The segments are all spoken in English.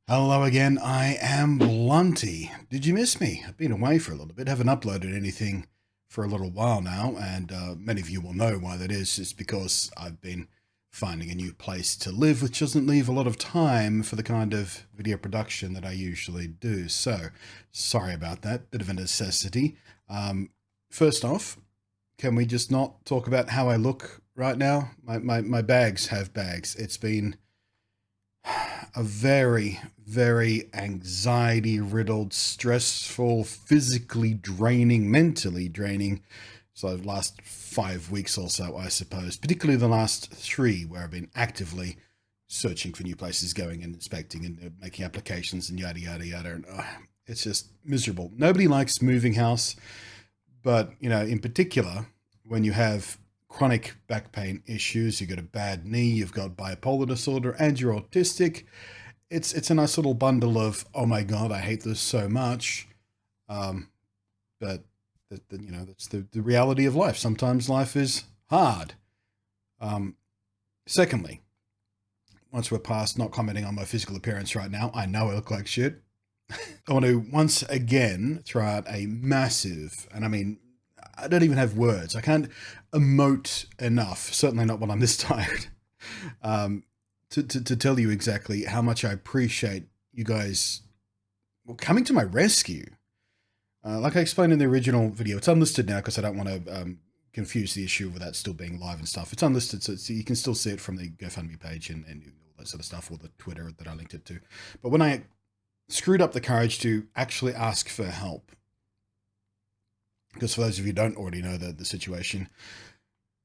Hello again, I am Blunty. Did you miss me? I've been away for a little bit, haven't uploaded anything for a little while now, and many of you will know why that is. It's because I've been finding a new place to live, which doesn't leave a lot of time for the kind of video production that I usually do. So, sorry about that, bit of a necessity. First off, can we just not talk about how I look right now? My bags have bags. It's been a very, very anxiety riddled, stressful, physically draining, mentally draining. So, the last 5 weeks or so, I suppose, particularly the last three, where I've been actively searching for new places, going and inspecting and making applications and yada, yada, yada. And it's just miserable. Nobody likes moving house, but, in particular, when you have chronic back pain issues, you've got a bad knee, you've got bipolar disorder, and you're autistic. It's a nice little bundle of, oh my god, I hate this so much. But that's the reality of life. Sometimes life is hard. Secondly, once we're past not commenting on my physical appearance right now, I know I look like shit. I want to once again throw out a massive, and I mean, I don't even have words. I can't emote enough, certainly not when I'm this tired, to tell you exactly how much I appreciate you guys coming to my rescue. Like I explained in the original video, it's unlisted now because I don't want to confuse the issue with that still being live and stuff. It's unlisted, so you can still see it from the GoFundMe page and all that sort of stuff, or the Twitter that I linked it to. But when I screwed up the courage to actually ask for help, because for those of you who don't already know the situation,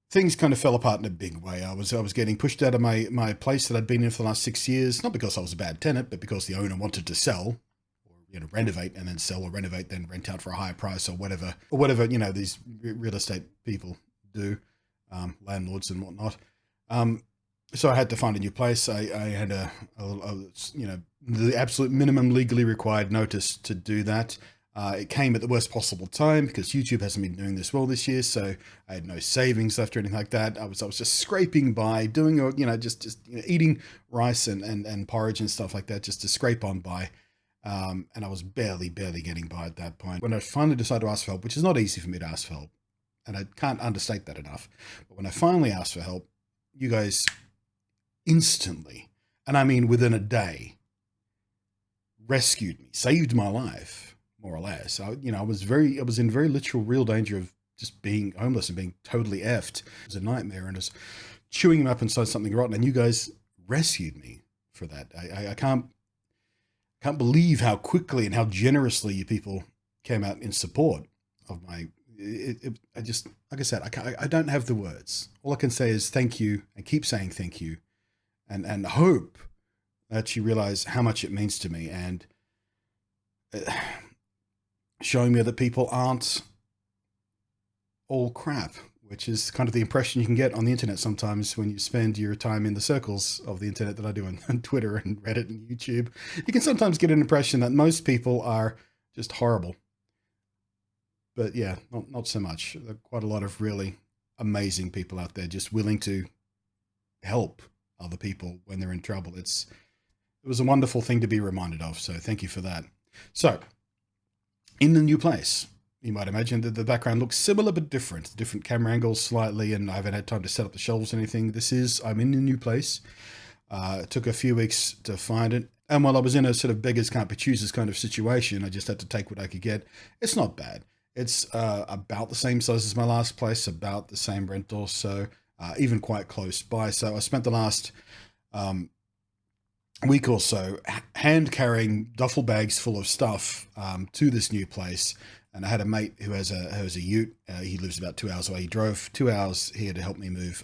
things kind of fell apart in a big way. I was getting pushed out of my place that I'd been in for the last 6 years, not because I was a bad tenant, but because the owner wanted to sell, or renovate and then sell, or renovate then rent out for a higher price, or whatever these real estate people do, landlords and whatnot. So I had to find a new place. I had the absolute minimum legally required notice to do that. It came at the worst possible time because YouTube hasn't been doing this well this year, so I had no savings left or anything like that. I was just scraping by, doing just eating rice and porridge and stuff like that, just to scrape on by. And I was barely getting by at that point. When I finally decided to ask for help, which is not easy for me to ask for help, and I can't understate that enough, but when I finally asked for help, you guys instantly, and I mean within a day, rescued me, saved my life. More or less. I was in very literal, real danger of just being homeless and being totally effed. It was a nightmare, and I was chewing him up inside something rotten. And you guys rescued me for that. I can't believe how quickly and how generously you people came out in support of my. I just, like I said, I don't have the words. All I can say is thank you, and keep saying thank you, and hope that you realize how much it means to me, and showing me that people aren't all crap, which is kind of the impression you can get on the internet sometimes when you spend your time in the circles of the internet that I do on Twitter and Reddit and YouTube. You can sometimes get an impression that most people are just horrible. But yeah, not so much. There are quite a lot of really amazing people out there just willing to help other people when they're in trouble. It was a wonderful thing to be reminded of, so thank you for that. So, in the new place, you might imagine that the background looks similar but different. Different camera angles slightly, and I haven't had time to set up the shelves or anything. I'm in a new place. It took a few weeks to find it. And while I was in a sort of beggars can't be choosers kind of situation, I just had to take what I could get. It's not bad. It's about the same size as my last place, about the same rental, so even quite close by. So I spent the last week or so hand carrying duffel bags full of stuff to this new place. And I had a mate who has a ute. He lives about 2 hours away. He drove 2 hours here to help me move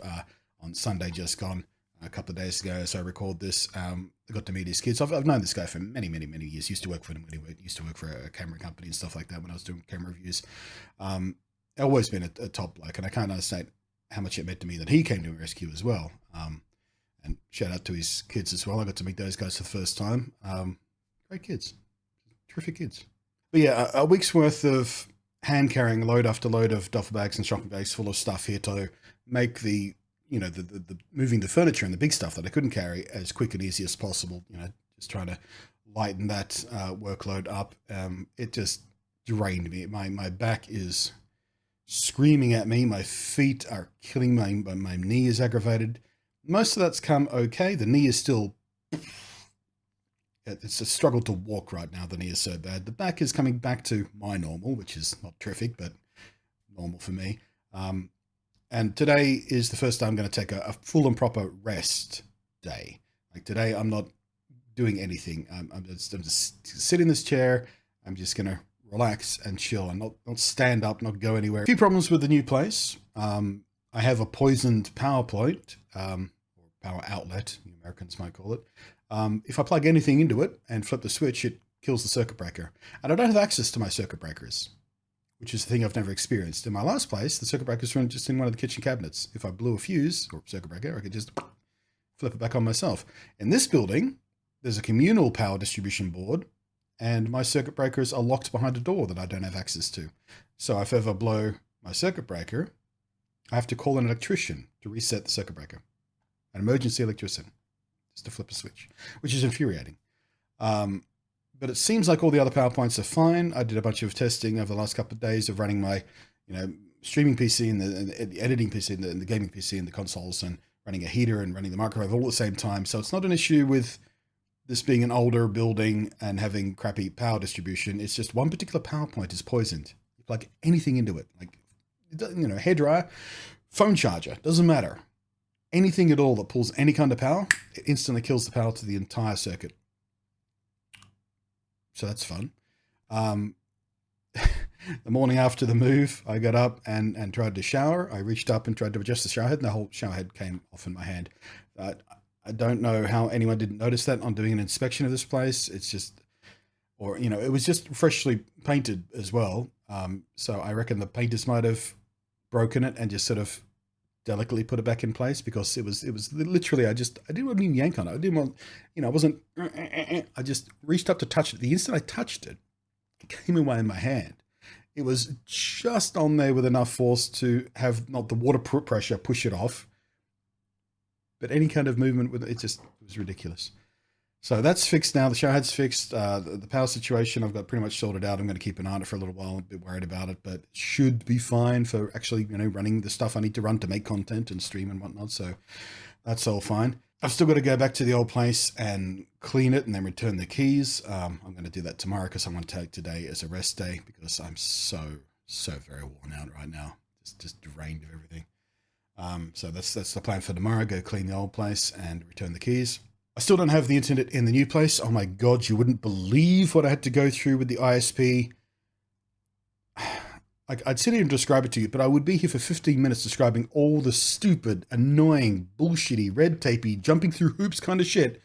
on Sunday just gone, a couple of days ago as I record this. I got to meet his kids. I've known this guy for many years. Used to work for him when he used to work for a camera company and stuff like that when I was doing camera reviews. I've always been a top bloke, and I can't understate how much it meant to me that he came to a rescue as well. And shout out to his kids as well. I got to meet those guys for the first time. Great kids. Terrific kids. But yeah, a week's worth of hand carrying load after load of duffel bags and shopping bags full of stuff here to make the moving the furniture and the big stuff that I couldn't carry as quick and easy as possible. Just trying to lighten that workload up. It just drained me. My back is screaming at me. My feet are killing me. My knee is aggravated. Most of that's come okay. The knee is still, it's a struggle to walk right now. The knee is so bad. The back is coming back to my normal, which is not terrific, but normal for me. And today is the first time I'm going to take a full and proper rest day. Like today, I'm not doing anything. I'm just sit in this chair. I'm just going to relax and chill and not stand up, not go anywhere. A few problems with the new place. I have a poisoned power point, or power outlet, the Americans might call it. If I plug anything into it and flip the switch, it kills the circuit breaker. And I don't have access to my circuit breakers, which is the thing I've never experienced. In my last place, the circuit breakers were just in one of the kitchen cabinets. If I blew a fuse or circuit breaker, I could just flip it back on myself. In this building, there's a communal power distribution board, and my circuit breakers are locked behind a door that I don't have access to. So if I ever blow my circuit breaker, I have to call an electrician to reset the circuit breaker. An emergency electrician, just to flip a switch, which is infuriating. But it seems like all the other power points are fine. I did a bunch of testing over the last couple of days of running my, streaming PC and the editing PC and the gaming PC and the consoles, and running a heater and running the microwave all at the same time. So it's not an issue with this being an older building and having crappy power distribution. It's just one particular power point is poisoned. You plug anything into it, like, hairdryer, phone charger, doesn't matter. Anything at all that pulls any kind of power, it instantly kills the power to the entire circuit. So that's fun. The morning after the move, I got up and tried to shower. I reached up and tried to adjust the shower head, and the whole shower head came off in my hand. I don't know how anyone didn't notice that on doing an inspection of this place. It's just, it was just freshly painted as well. So I reckon the painters might have broken it and just sort of delicately put it back in place, because it was literally, I didn't even yank on it. I didn't want, I wasn't, I just reached up to touch it. The instant I touched it, it came away in my hand. It was just on there with enough force to have not the water pressure push it off, but any kind of movement with it, it was ridiculous. So that's fixed now. The shower head's fixed. The power situation I've got pretty much sorted out. I'm going to keep an eye on it for a little while. I'm a bit worried about it, but it should be fine for actually, running the stuff I need to run to make content and stream and whatnot. So that's all fine. I've still got to go back to the old place and clean it and then return the keys. I'm going to do that tomorrow, because I'm going to take today as a rest day, because I'm so very worn out right now. Just drained of everything. So that's the plan for tomorrow. Go clean the old place and return the keys. I still don't have the internet in the new place. Oh my God, you wouldn't believe what I had to go through with the ISP. I'd sit here and describe it to you, but I would be here for 15 minutes describing all the stupid, annoying, bullshitty, red tapey, jumping through hoops kind of shit.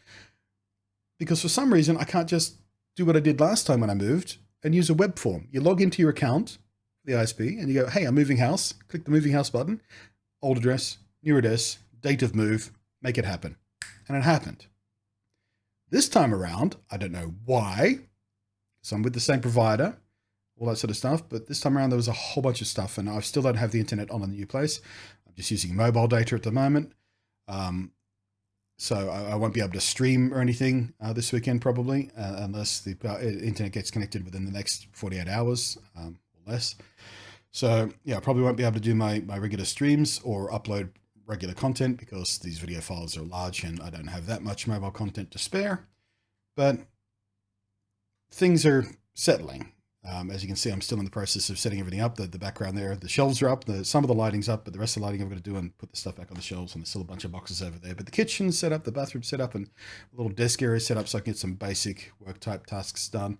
Because for some reason, I can't just do what I did last time when I moved and use a web form. You log into your account, the ISP, and you go, hey, I'm moving house. Click the moving house button, old address, new address, date of move, make it happen. And it happened. This time around, I don't know why, because I'm with the same provider, all that sort of stuff, but this time around there was a whole bunch of stuff, and I still don't have the internet on the new place. I'm just using mobile data at the moment. So I won't be able to stream or anything this weekend probably, unless the internet gets connected within the next 48 hours or less. So yeah, I probably won't be able to do my regular streams or upload regular content, because these video files are large and I don't have that much mobile content to spare. But things are settling. As you can see, I'm still in the process of setting everything up. The background there, the shelves are up, some of the lighting's up, but the rest of the lighting I've got to do and put the stuff back on the shelves, and there's still a bunch of boxes over there. But the kitchen's set up, the bathroom's set up, and a little desk area set up so I can get some basic work type tasks done.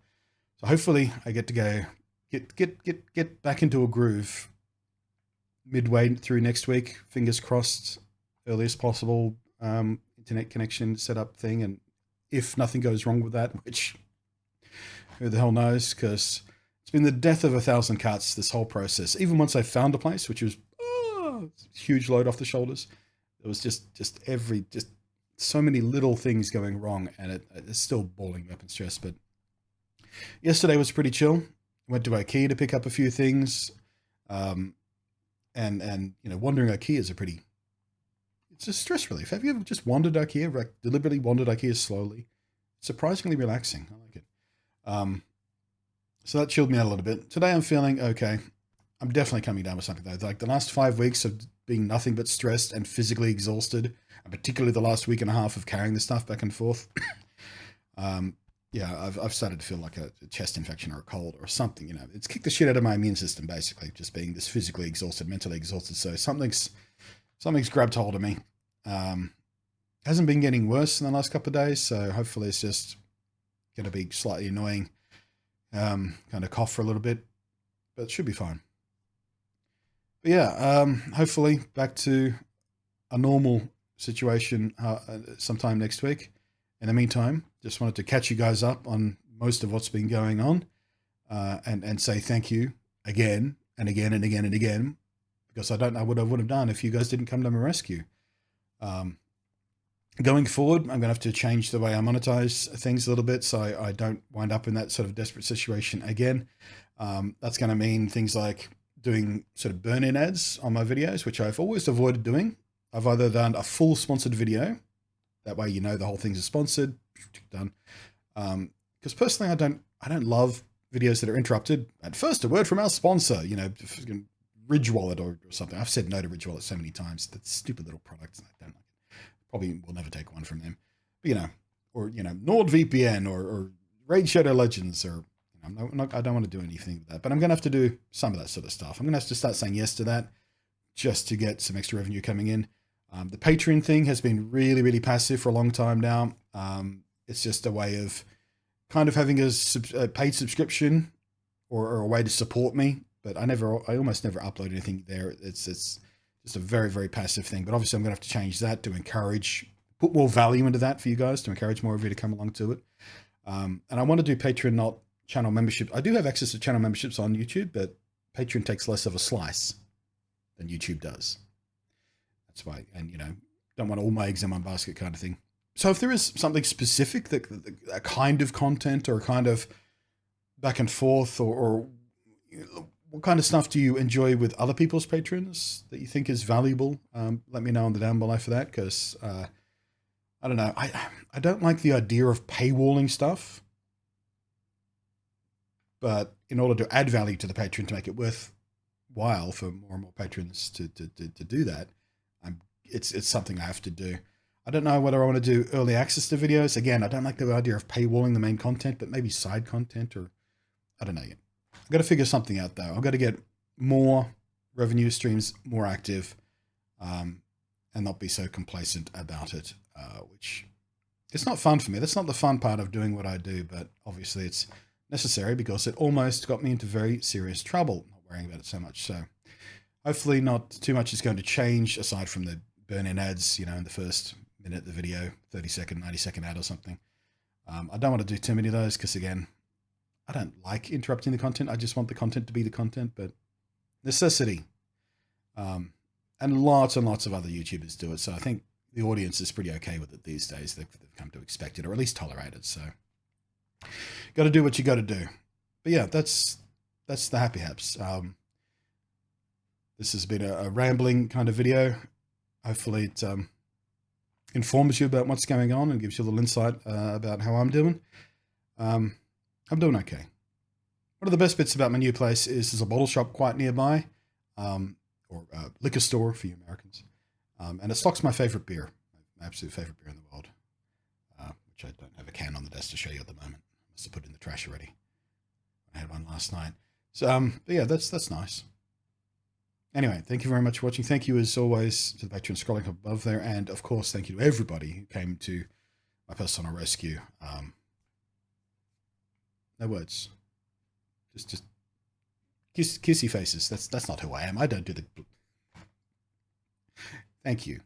So hopefully I get to go get back into a groove midway through next week. Fingers crossed, earliest possible internet connection setup thing. And if nothing goes wrong with that, which who the hell knows, because it's been the death of 1,000 cuts, this whole process. Even once I found a place, which was huge load off the shoulders, it was just so many little things going wrong, and it's still balling me up in stress. But yesterday was pretty chill. Went to IKEA to pick up a few things, and wandering IKEA is it's a stress relief. Have you ever just wandered IKEA, like deliberately wandered IKEA slowly? surprisingly relaxing. I like it. So that chilled me out a little bit. Today I'm feeling okay. I'm definitely coming down with something though. Like the last 5 weeks of being nothing but stressed and physically exhausted, and particularly the last week and a half of carrying the stuff back and forth. Yeah, I've started to feel like a chest infection or a cold or something. You know, it's kicked the shit out of my immune system basically, just being this physically exhausted, mentally exhausted. So something's grabbed hold of me. Hasn't been getting worse in the last couple of days, so hopefully it's just going to be slightly annoying. Kind of cough for a little bit, but it should be fine. But yeah, hopefully back to a normal situation sometime next week. In the meantime, just wanted to catch you guys up on most of what's been going on, and say thank you again and again and again and again, because I don't know what I would have done if you guys didn't come to my rescue. Going forward, I'm going to have to change the way I monetize things a little bit so I don't wind up in that sort of desperate situation again. That's going to mean things like doing sort of burn-in ads on my videos, which I've always avoided doing. I've either done a full sponsored video, that way you know the whole thing's sponsored, done. Because personally, I don't love videos that are interrupted. At first, a word from our sponsor, you know, Ridge Wallet or something. I've said no to Ridge Wallet so many times. That stupid little product, I don't like it. Probably will never take one from them. But, you know, or, you know, NordVPN or Raid Shadow Legends, or, you know, I don't want to do anything with that. But I'm going to have to do some of that sort of stuff. I'm going to have to start saying yes to that just to get some extra revenue coming in. The Patreon thing has been really, really passive for a long time now. It's just a way of kind of having a paid subscription or a way to support me. But I almost never upload anything there. It's just a very, very passive thing. But obviously I'm going to have to change that to put more value into that for you guys, to encourage more of you to come along to it. And I want to do Patreon, not channel membership. I do have access to channel memberships on YouTube, but Patreon takes less of a slice than YouTube does. That's why, and you know, don't want all my eggs in one basket kind of thing. So if there is something specific, that a kind of content or a kind of back and forth, or what kind of stuff do you enjoy with other people's patrons that you think is valuable? Let me know on the down below for that, because I don't know. I don't like the idea of paywalling stuff, but in order to add value to the Patreon to make it worthwhile for more and more patrons to do that, it's something I have to do. I don't know whether I want to do early access to videos. Again, I don't like the idea of paywalling the main content, but maybe side content, or I don't know yet. I've got to figure something out though. I've got to get more revenue streams more active, and not be so complacent about it, which it's not fun for me. That's not the fun part of doing what I do, but obviously it's necessary because it almost got me into very serious trouble, not worrying about it so much. So hopefully not too much is going to change aside from the burn-in ads, you know, in the first minute of the video, 30-second, 90-second ad or something. I don't want to do too many of those because, again, I don't like interrupting the content. I just want the content to be the content, but necessity. And lots of other YouTubers do it. So I think the audience is pretty okay with it these days. They've come to expect it, or at least tolerate it. So got to do what you got to do. But yeah, that's the Happy Haps. This has been a rambling kind of video. Hopefully it informs you about what's going on and gives you a little insight about how I'm doing. I'm doing okay. One of the best bits about my new place is there's a bottle shop quite nearby, or a liquor store for you Americans. And it stocks my favorite beer, my absolute favorite beer in the world, which I don't have a can on the desk to show you at the moment. I must have put it in the trash already. I had one last night. So, but yeah, that's nice. Anyway, thank you very much for watching. Thank you, as always, to the Patreon scrolling up above there. And, of course, thank you to everybody who came to my personal rescue. No words. Just kissy faces. That's not who I am. I don't do the... Thank you.